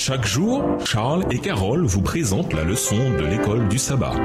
Chaque jour, Charles et Carole vous présentent la leçon de l'école du sabbat.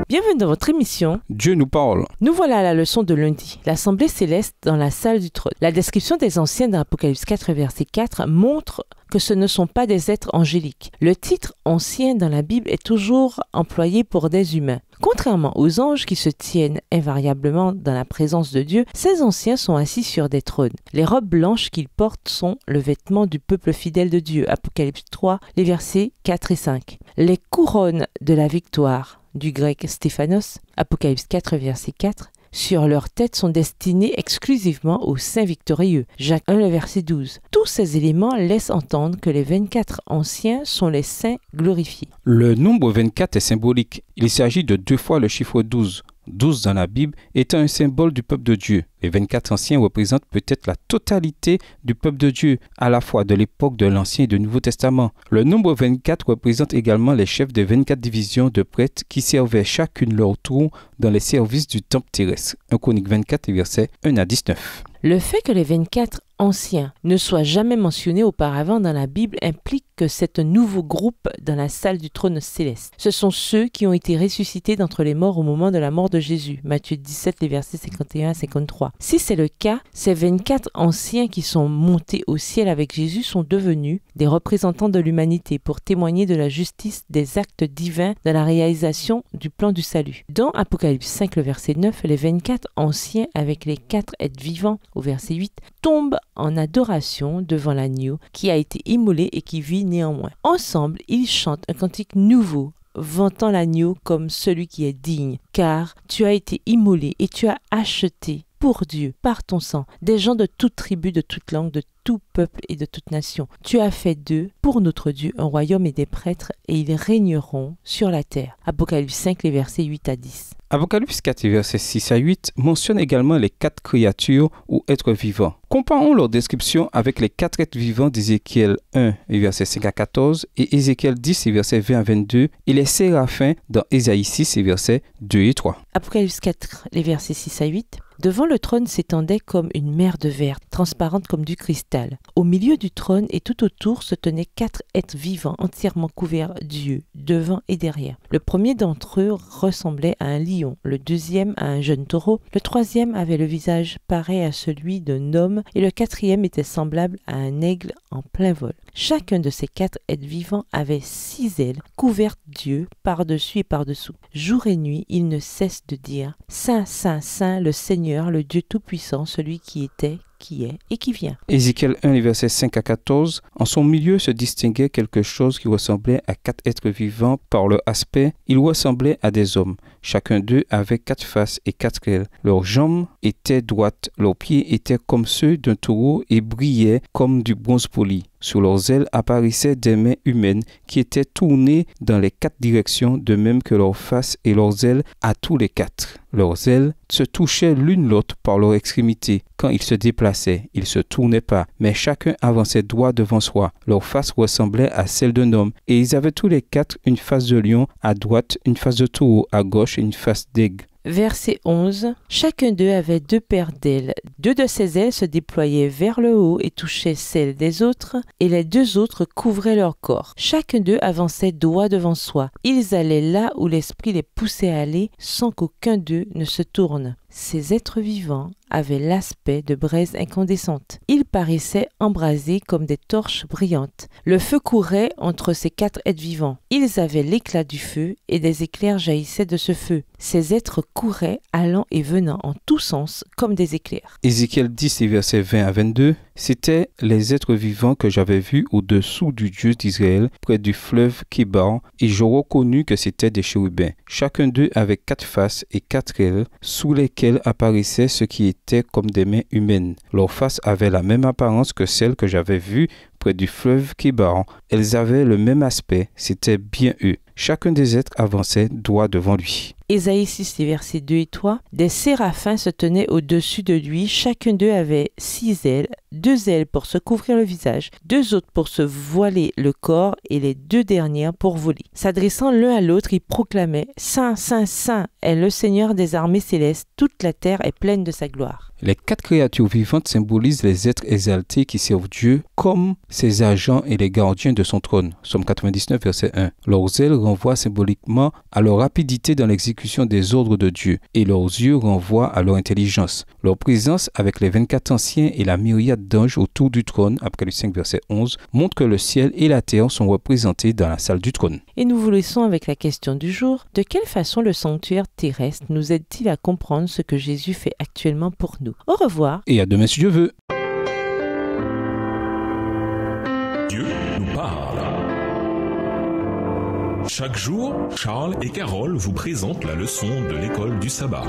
Bienvenue dans votre émission Dieu nous parle. Nous voilà à la leçon de lundi, l'Assemblée céleste dans la salle du trône. La description des anciens dans Apocalypse 4, verset 4 montre que ce ne sont pas des êtres angéliques. Le titre « ancien » dans la Bible est toujours employé pour des humains. Contrairement aux anges qui se tiennent invariablement dans la présence de Dieu, ces anciens sont assis sur des trônes. Les robes blanches qu'ils portent sont le vêtement du peuple fidèle de Dieu. Apocalypse 3, les versets 4 et 5. Les couronnes de la victoire, du grec Stéphanos, Apocalypse 4, verset 4, sur leur tête sont destinés exclusivement aux saints victorieux. Jacques 1, le verset 12. Tous ces éléments laissent entendre que les 24 anciens sont les saints glorifiés. Le nombre 24 est symbolique. Il s'agit de 2 fois le chiffre 12. 12 dans la Bible étant un symbole du peuple de Dieu. Les 24 anciens représentent peut-être la totalité du peuple de Dieu, à la fois de l'époque de l'Ancien et du Nouveau Testament. Le nombre 24 représente également les chefs des 24 divisions de prêtres qui servaient chacune leur tour dans les services du temple terrestre. 1 Chroniques 24, versets 1 à 19. Le fait que les 24 anciens ne soient jamais mentionnés auparavant dans la Bible implique que c'est un nouveau groupe dans la salle du trône céleste. Ce sont ceux qui ont été ressuscités d'entre les morts au moment de la mort de Jésus. Matthieu 17, les versets 51 à 53. Si c'est le cas, ces 24 anciens qui sont montés au ciel avec Jésus sont devenus des représentants de l'humanité pour témoigner de la justice des actes divins dans la réalisation du plan du salut. Dans Apocalypse 5, le verset 9, les 24 anciens avec les 4 êtres vivants, au verset 8, tombent en adoration devant l'agneau qui a été immolé et qui vit néanmoins. Ensemble, ils chantent un cantique nouveau, vantant l'agneau comme celui qui est digne, car tu as été immolé et tu as acheté pour Dieu, par ton sang, des gens de toute tribu, de toute langue, de tout peuple et de toute nation. Tu as fait d'eux, pour notre Dieu, un royaume et des prêtres, et ils régneront sur la terre. Apocalypse 5, les versets 8 à 10. Apocalypse 4, versets 6 à 8 mentionne également les 4 créatures ou êtres vivants. Comparons leur description avec les 4 êtres vivants d'Ézéchiel 1, versets 5 à 14, et Ézéchiel 10, versets 20 à 22, et les séraphins dans Ésaïe 6, versets 2 et 3. Apocalypse 4, les versets 6 à 8. Devant le trône s'étendait comme une mer de verre, transparente comme du cristal. Au milieu du trône et tout autour se tenaient 4 êtres vivants entièrement couverts d'yeux, devant et derrière. Le premier d'entre eux ressemblait à un lion, le deuxième à un jeune taureau, le troisième avait le visage pareil à celui d'un homme et le quatrième était semblable à un aigle en plein vol. Chacun de ces 4 êtres vivants avait 6 ailes couvertes d'yeux par-dessus et par-dessous. Jour et nuit, ils ne cessent de dire « Saint, Saint, Saint, le Seigneur, le Dieu Tout-Puissant, celui qui était, qui est et qui vient. » Ézéchiel 1, versets 5 à 14, en son milieu se distinguait quelque chose qui ressemblait à 4 êtres vivants par leur aspect. Ils ressemblaient à des hommes. Chacun d'eux avait 4 faces et 4 ailes. Leurs jambes étaient droites, leurs pieds étaient comme ceux d'un taureau et brillaient comme du bronze poli. Sur leurs ailes apparaissaient des mains humaines qui étaient tournées dans les 4 directions, de même que leurs faces et leurs ailes à tous les 4. Leurs ailes se touchaient l'une l'autre par leurs extrémités. Quand ils se déplaçaient, ils ne se tournaient pas, mais chacun avançait droit devant soi. Leurs faces ressemblaient à celles d'un homme, et ils avaient tous les 4 une face de lion à droite, une face de taureau à gauche et une face d'aigle. Verset 11. Chacun d'eux avait 2 paires d'ailes. 2 de ces ailes se déployaient vers le haut et touchaient celles des autres, et les 2 autres couvraient leur corps. Chacun d'eux avançait droit devant soi. Ils allaient là où l'esprit les poussait à aller, sans qu'aucun d'eux ne se tourne. Ces êtres vivants avaient l'aspect de braises incandescentes. Ils paraissaient embrasés comme des torches brillantes. Le feu courait entre ces 4 êtres vivants. Ils avaient l'éclat du feu et des éclairs jaillissaient de ce feu. Ces êtres couraient, allant et venant en tous sens comme des éclairs. Ézéchiel 10, versets 20 à 22, c'étaient les êtres vivants que j'avais vus au-dessous du Dieu d'Israël, près du fleuve Kébar, et je reconnus que c'étaient des chérubins. Chacun d'eux avait 4 faces et 4 ailes, sous lesquelles apparaissaient ce qui était comme des mains humaines. Leurs faces avaient la même apparence que celles que j'avais vues près du fleuve Kébar. Elles avaient le même aspect, c'était bien eux. Chacun des êtres avançait droit devant lui. Ésaïe 6, les versets 2 et 3. Des séraphins se tenaient au-dessus de lui, chacun d'eux avait 6 ailes, 2 ailes pour se couvrir le visage, 2 autres pour se voiler le corps et les 2 dernières pour voler. S'adressant l'un à l'autre, ils proclamaient « Saint, Saint, Saint est le Seigneur des armées célestes, toute la terre est pleine de sa gloire. » Les 4 créatures vivantes symbolisent les êtres exaltés qui servent Dieu comme ses agents et les gardiens de son trône. Psaume 99, verset 1. Leurs ailes renvoient symboliquement à leur rapidité dans l'exécution des ordres de Dieu et leurs yeux renvoient à leur intelligence. Leur présence avec les 24 anciens et la myriade d'anges autour du trône, Apocalypse 5, verset 11, montre que le ciel et la terre sont représentés dans la salle du trône. Et nous vous laissons avec la question du jour. De quelle façon le sanctuaire terrestre nous aide-t-il à comprendre ce que Jésus fait actuellement pour nous? Au revoir. Et à demain si Dieu veut. Dieu nous parle. Chaque jour, Charles et Carole vous présentent la leçon de l'école du sabbat.